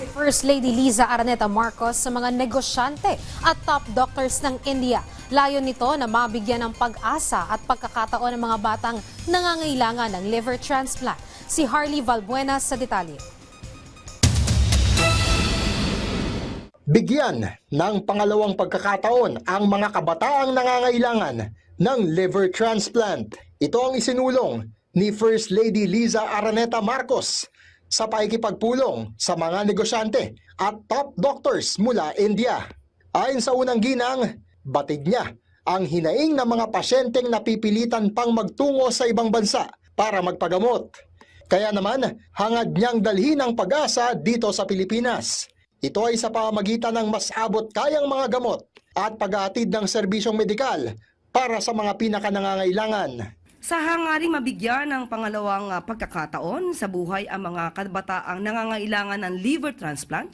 First Lady Liza Araneta Marcos sa mga negosyante at top doctors ng India. Layon nito na mabigyan ng pag-asa at pagkakataon ng mga batang nangangailangan ng liver transplant. Si Harley Valbuena sa detalye. Bigyan ng pangalawang pagkakataon ang mga kabataang nangangailangan ng liver transplant. Ito ang isinulong ni First Lady Liza Araneta Marcos sa pakikipagpulong sa mga negosyante at top doctors mula India. Ayon sa unang ginang, batid niya ang hinaing ng mga pasyenteng napipilitan pang magtungo sa ibang bansa para magpagamot. Kaya naman, hangad niyang dalhin ang pag-asa dito sa Pilipinas. Ito ay sa pamamagitan ng mas abot kayang mga gamot at pag-aatid ng serbisyong medikal para sa mga pinakanangangailangan. Sa hangaring mabigyan ng pangalawang pagkakataon sa buhay ang mga kabataang nangangailangan ng liver transplant,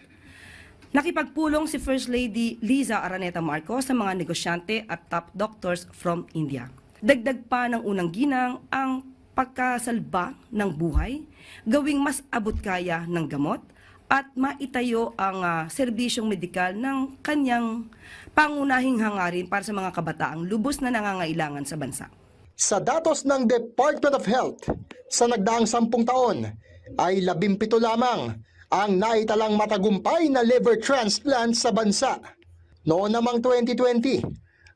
nakipagpulong si First Lady Liza Araneta Marcos sa mga negosyante at top doctors from India. Dagdag pa ng unang ginang ang pagkasalba ng buhay, gawing mas abot kaya ng gamot, at maitayo ang serbisyong medikal ng kanyang pangunahing hangarin para sa mga kabataang lubos na nangangailangan sa bansa. Sa datos ng Department of Health, sa nagdaang 10 taon ay 17 lamang ang naitalang matagumpay na liver transplant sa bansa. Noon namang 2020,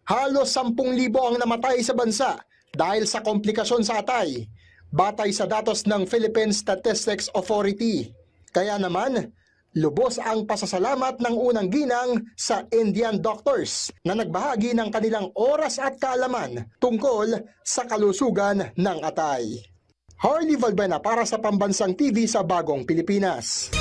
halos 10,000 ang namatay sa bansa dahil sa komplikasyon sa atay, batay sa datos ng Philippine Statistics Authority. Kaya naman, lubos ang pasasalamat ng unang ginang sa Indian doctors na nagbahagi ng kanilang oras at kaalaman tungkol sa kalusugan ng atay. Harley Valbuena para sa Pambansang TV sa Bagong Pilipinas.